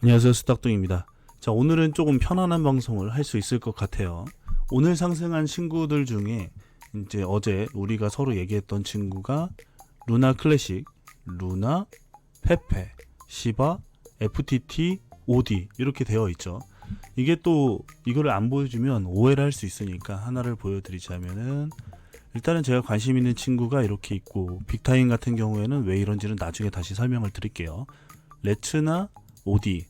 안녕하세요, 수닥둥입니다. 자, 오늘은 조금 편안한 방송을 할 수 있을 것 같아요. 오늘 상승한 친구들 중에 이제 어제 우리가 서로 얘기했던 친구가 루나 클래식, 루나, 페페, 시바, FTT, OD 이렇게 되어 있죠. 이게 또 이거를 안 보여주면 오해를 할 수 있으니까 하나를 보여드리자면은, 일단은 제가 관심 있는 친구가 이렇게 있고, 빅타임 같은 경우에는 왜 이런지는 나중에 다시 설명을 드릴게요. 레츠나, OD,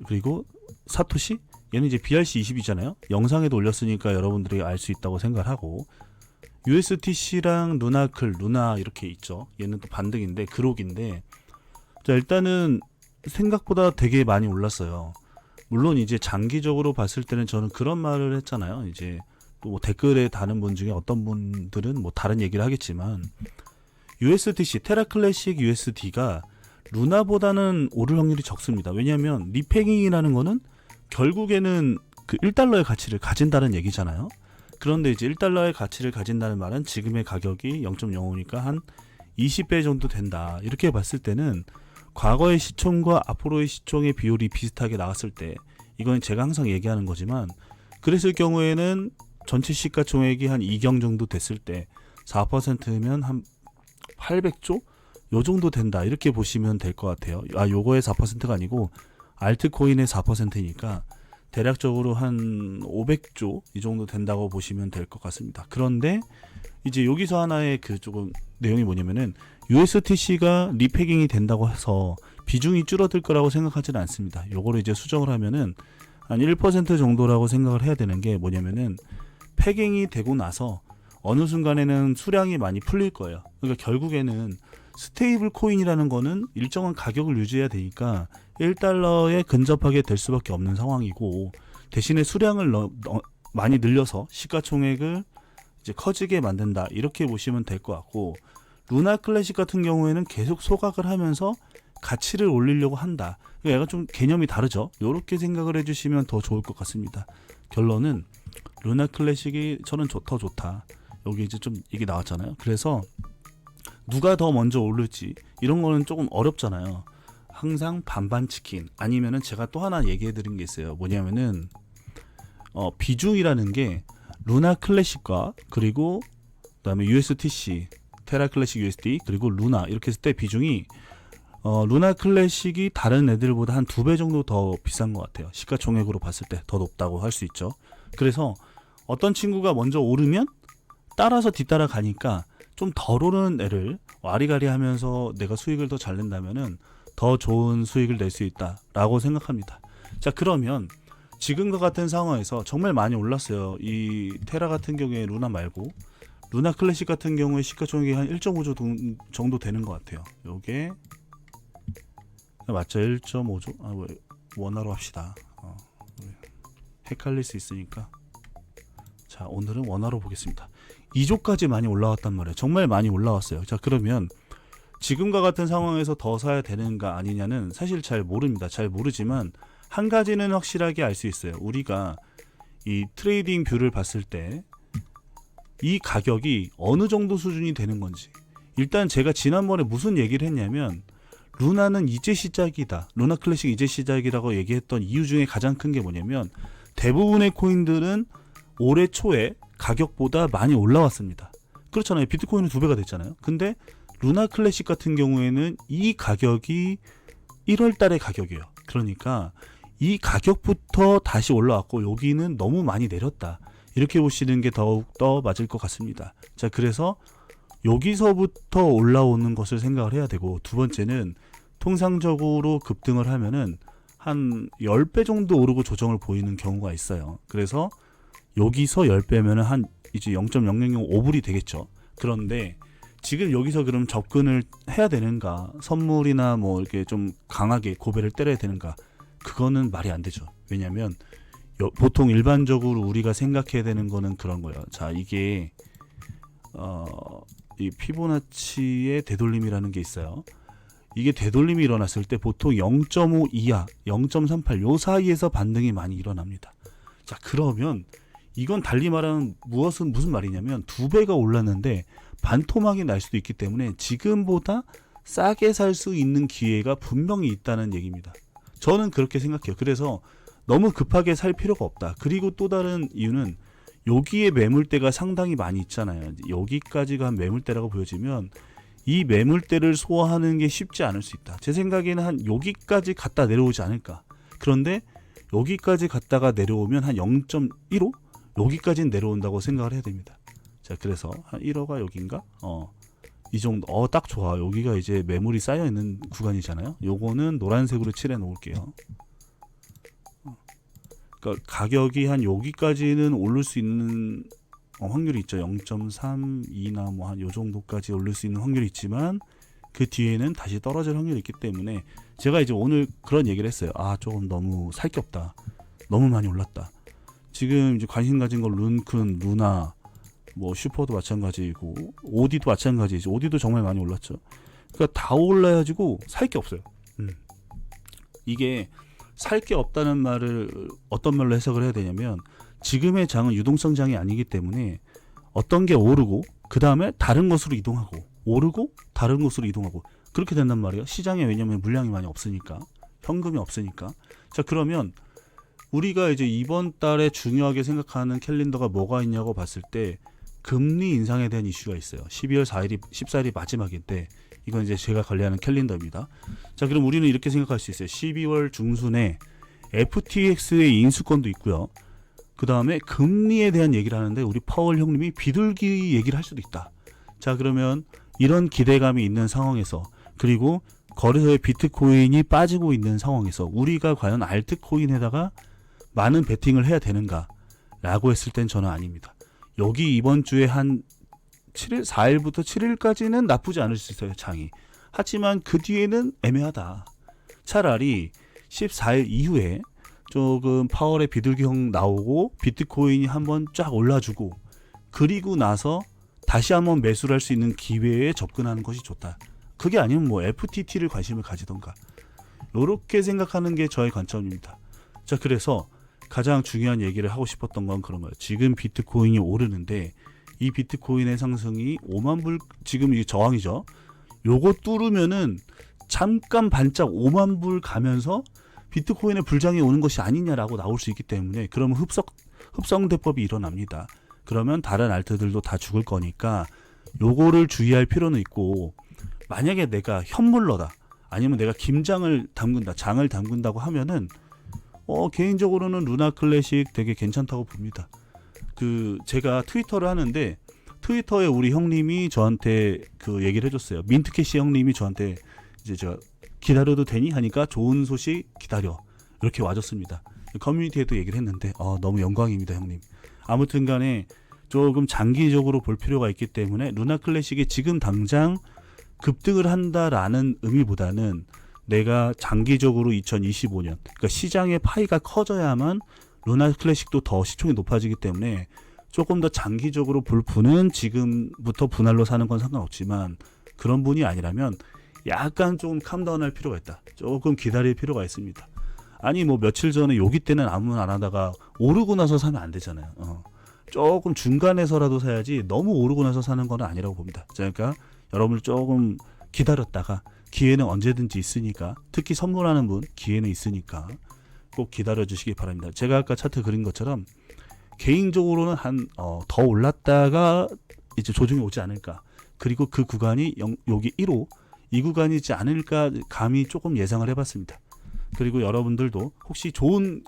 그리고 사토시? 얘는 이제 BRC20이잖아요. 영상에도 올렸으니까 여러분들이 알 수 있다고 생각을 하고, USTC랑 루나클, 루나 이렇게 있죠. 얘는 또 반등인데, 그록인데, 자, 일단은 생각보다 되게 많이 올랐어요. 물론 이제 장기적으로 봤을 때는 저는 그런 말을 했잖아요. 이제 또뭐 댓글에 다는 분 중에 어떤 분들은 뭐 다른 얘기를 하겠지만, USDC, 테라 클래식 USD가 루나보다는 오를 확률이 적습니다. 왜냐하면 리페깅이라는 거는 결국에는 그 1달러의 가치를 가진다는 얘기잖아요. 그런데 이제 1달러의 가치를 가진다는 말은 지금의 가격이 0.05니까 한 20배 정도 된다. 이렇게 봤을 때는 과거의 시총과 앞으로의 시총의 비율이 비슷하게 나왔을 때, 이건 제가 항상 얘기하는 거지만, 그랬을 경우에는 전체 시가총액이 한 2경 정도 됐을 때 4%면 한 800조? 요 정도 된다, 이렇게 보시면 될 것 같아요. 요거의 4%가 아니고 알트코인의 4%니까 대략적으로 한 500조 이 정도 된다고 보시면 될 것 같습니다. 그런데 이제 여기서 하나의 그 조금 내용이 뭐냐면은, USTC가 리패깅이 된다고 해서 비중이 줄어들 거라고 생각하지는 않습니다. 요거를 이제 수정을 하면은 한 1% 정도라고 생각을 해야 되는 게 뭐냐면은, 패깅이 되고 나서 어느 순간에는 수량이 많이 풀릴 거예요. 그러니까 결국에는 스테이블 코인이라는 거는 일정한 가격을 유지해야 되니까 1달러에 근접하게 될 수밖에 없는 상황이고, 대신에 수량을 많이 늘려서 시가총액을 이제 커지게 만든다, 이렇게 보시면 될 것 같고, 루나 클래식 같은 경우에는 계속 소각을 하면서 가치를 올리려고 한다. 그러니까 얘가 좀 개념이 다르죠. 이렇게 생각을 해주시면 더 좋을 것 같습니다. 결론은 루나 클래식이 저는 더 좋다. 여기 이제 좀 이게 나왔잖아요. 그래서 누가 더 먼저 오를지 이런 거는 조금 어렵잖아요. 항상 반반 치킨, 아니면은 제가 또 하나 얘기해 드린 게 있어요. 뭐냐면은 비중이라는 게 루나 클래식과 그리고 그다음에 USTC, 테라 클래식 USD, 그리고 루나 이렇게 했을 때 비중이 루나 클래식이 다른 애들보다 한 2배 정도 더 비싼 것 같아요. 시가총액으로 봤을 때 더 높다고 할 수 있죠. 그래서 어떤 친구가 먼저 오르면 따라서 뒤따라 가니까 좀 덜 오르는 애를 와리가리 하면서 내가 수익을 더 잘 낸다면은 더 좋은 수익을 낼 수 있다라고 생각합니다. 자, 그러면 지금과 같은 상황에서 정말 많이 올랐어요. 이 테라 같은 경우에 루나 말고, 루나 클래식 같은 경우에 시가총액이 한 1.5조 정도 되는 것 같아요. 요게 맞죠? 1.5조? 원화로 합시다. 헷갈릴 수 있으니까. 자, 오늘은 원화로 보겠습니다. 2조까지 많이 올라왔단 말이에요. 정말 많이 올라왔어요. 자, 그러면 지금과 같은 상황에서 더 사야 되는가 아니냐는 사실 잘 모릅니다. 잘 모르지만 한 가지는 확실하게 알 수 있어요. 우리가 이 트레이딩 뷰를 봤을 때 이 가격이 어느 정도 수준이 되는 건지, 일단 제가 지난번에 무슨 얘기를 했냐면, 루나는 이제 시작이다, 루나 클래식 이제 시작이라고 얘기했던 이유 중에 가장 큰 게 뭐냐면, 대부분의 코인들은 올해 초에 가격보다 많이 올라왔습니다. 그렇잖아요. 비트코인은 2배가 됐잖아요. 근데 루나 클래식 같은 경우에는 이 가격이 1월 달의 가격이에요. 그러니까 이 가격부터 다시 올라왔고, 여기는 너무 많이 내렸다, 이렇게 보시는 게 더욱더 맞을 것 같습니다. 자, 그래서 여기서부터 올라오는 것을 생각을 해야 되고, 두 번째는 통상적으로 급등을 하면은 한 10배 정도 오르고 조정을 보이는 경우가 있어요. 그래서 여기서 10배면은 한 이제 0.0005불이 되겠죠. 그런데 지금 여기서 그럼 접근을 해야 되는가, 선물이나 뭐 이렇게 좀 강하게 고배를 때려야 되는가, 그거는 말이 안 되죠. 왜냐면 보통 일반적으로 우리가 생각해야 되는 거는 그런 거예요. 자, 이게 이 피보나치의 되돌림이라는 게 있어요. 이게 되돌림이 일어났을 때 보통 0.5 이하, 0.38 요 사이에서 반등이 많이 일어납니다. 자, 그러면 이건 달리 말하면 무슨 말이냐면, 2배가 올랐는데 반토막이 날 수도 있기 때문에 지금보다 싸게 살 수 있는 기회가 분명히 있다는 얘기입니다. 저는 그렇게 생각해요. 그래서 너무 급하게 살 필요가 없다. 그리고 또 다른 이유는 여기에 매물대가 상당히 많이 있잖아요. 여기까지가 한 매물대라고 보여지면 이 매물대를 소화하는 게 쉽지 않을 수 있다. 제 생각에는 한 여기까지 갔다 내려오지 않을까. 그런데 여기까지 갔다가 내려오면 한 0.15? 여기까지는 내려온다고 생각을 해야 됩니다. 자, 그래서 한 1호가 여긴가? 이 정도. 딱 좋아. 여기가 이제 매물이 쌓여 있는 구간이잖아요. 요거는 노란색으로 칠해 놓을게요. 그러니까 가격이 한 여기까지는 오를 수 있는 확률이 있죠. 0.32나 뭐 한 요 정도까지 오를 수 있는 확률이 있지만 그 뒤에는 다시 떨어질 확률이 있기 때문에 제가 이제 오늘 그런 얘기를 했어요. 조금 너무 살 게 없다. 너무 많이 올랐다. 지금 이제 관심 가진 건 룬큰, 루나, 뭐 슈퍼도 마찬가지고 오디도 마찬가지죠. 오디도 정말 많이 올랐죠. 그러니까 다 올라가지고 살 게 없어요. 이게 살 게 없다는 말을 어떤 말로 해석을 해야 되냐면 지금의 장은 유동성 장이 아니기 때문에 어떤 게 오르고 그 다음에 다른 것으로 이동하고 오르고 다른 곳으로 이동하고 그렇게 된단 말이에요. 시장에 왜냐면 물량이 많이 없으니까 현금이 없으니까. 자, 그러면 우리가 이제 이번 달에 중요하게 생각하는 캘린더가 뭐가 있냐고 봤을 때 금리 인상에 대한 이슈가 있어요. 12월 14일이 마지막인데 이건 이제 제가 관리하는 캘린더입니다. 자, 그럼 우리는 이렇게 생각할 수 있어요. 12월 중순에 FTX의 인수권도 있고요. 그 다음에 금리에 대한 얘기를 하는데 우리 파월 형님이 비둘기 얘기를 할 수도 있다. 자, 그러면 이런 기대감이 있는 상황에서 그리고 거래소에 비트코인이 빠지고 있는 상황에서 우리가 과연 알트코인에다가 많은 베팅을 해야 되는가 라고 했을 땐 저는 아닙니다. 여기 이번 주에 한 7일, 4일부터 7일까지는 나쁘지 않을 수 있어요, 장이. 하지만 그 뒤에는 애매하다. 차라리 14일 이후에 조금 파월의 비둘기형 나오고 비트코인이 한번 쫙 올라주고 그리고 나서 다시 한번 매수를 할 수 있는 기회에 접근하는 것이 좋다. 그게 아니면 뭐 FTT를 관심을 가지던가. 이렇게 생각하는 게 저의 관점입니다. 자, 그래서 가장 중요한 얘기를 하고 싶었던 건 그런 거예요. 지금 비트코인이 오르는데 이 비트코인의 상승이 5만 불, 지금 이게 저항이죠. 요거 뚫으면은 잠깐 반짝 5만 불 가면서 비트코인의 불장이 오는 것이 아니냐라고 나올 수 있기 때문에 그러면 흡성대법이 일어납니다. 그러면 다른 알트들도 다 죽을 거니까 요거를 주의할 필요는 있고, 만약에 내가 현물러다 아니면 내가 김장을 담근다, 장을 담근다고 하면은 개인적으로는 루나 클래식 되게 괜찮다고 봅니다. 제가 트위터를 하는데 트위터에 우리 형님이 저한테 그 얘기를 해줬어요. 민트캐시 형님이 저한테 이제 제가 기다려도 되니 하니까 좋은 소식 기다려 이렇게 와줬습니다. 커뮤니티에도 얘기를 했는데 너무 영광입니다, 형님. 아무튼 간에 조금 장기적으로 볼 필요가 있기 때문에 루나 클래식이 지금 당장 급등을 한다라는 의미보다는 내가 장기적으로 2025년 그러니까 시장의 파이가 커져야만 루나 클래식도 더 시총이 높아지기 때문에 조금 더 장기적으로 볼 분은 지금부터 분할로 사는 건 상관없지만 그런 분이 아니라면 약간 조금 캄다운 할 필요가 있다. 조금 기다릴 필요가 있습니다. 아니 뭐 며칠 전에 여기 때는 아무 안 하다가 오르고 나서 사면 안 되잖아요. 조금 중간에서라도 사야지 너무 오르고 나서 사는 건 아니라고 봅니다. 그러니까 여러분들 조금 기다렸다가 기회는 언제든지 있으니까, 특히 선물하는 분 기회는 있으니까 꼭 기다려 주시기 바랍니다. 제가 아까 차트 그린 것처럼 개인적으로는 더 올랐다가 이제 조정이 오지 않을까, 그리고 그 구간이 여기 1호 이 구간이지 않을까 감히 조금 예상을 해봤습니다. 그리고 여러분들도 혹시 좋은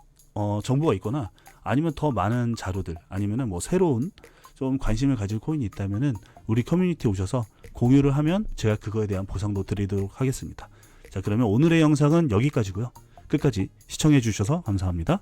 정보가 있거나 아니면 더 많은 자료들 아니면은 뭐 새로운 좀 관심을 가질 코인이 있다면은 우리 커뮤니티에 오셔서 공유를 하면 제가 그거에 대한 보상도 드리도록 하겠습니다. 자, 그러면 오늘의 영상은 여기까지고요. 끝까지 시청해 주셔서 감사합니다.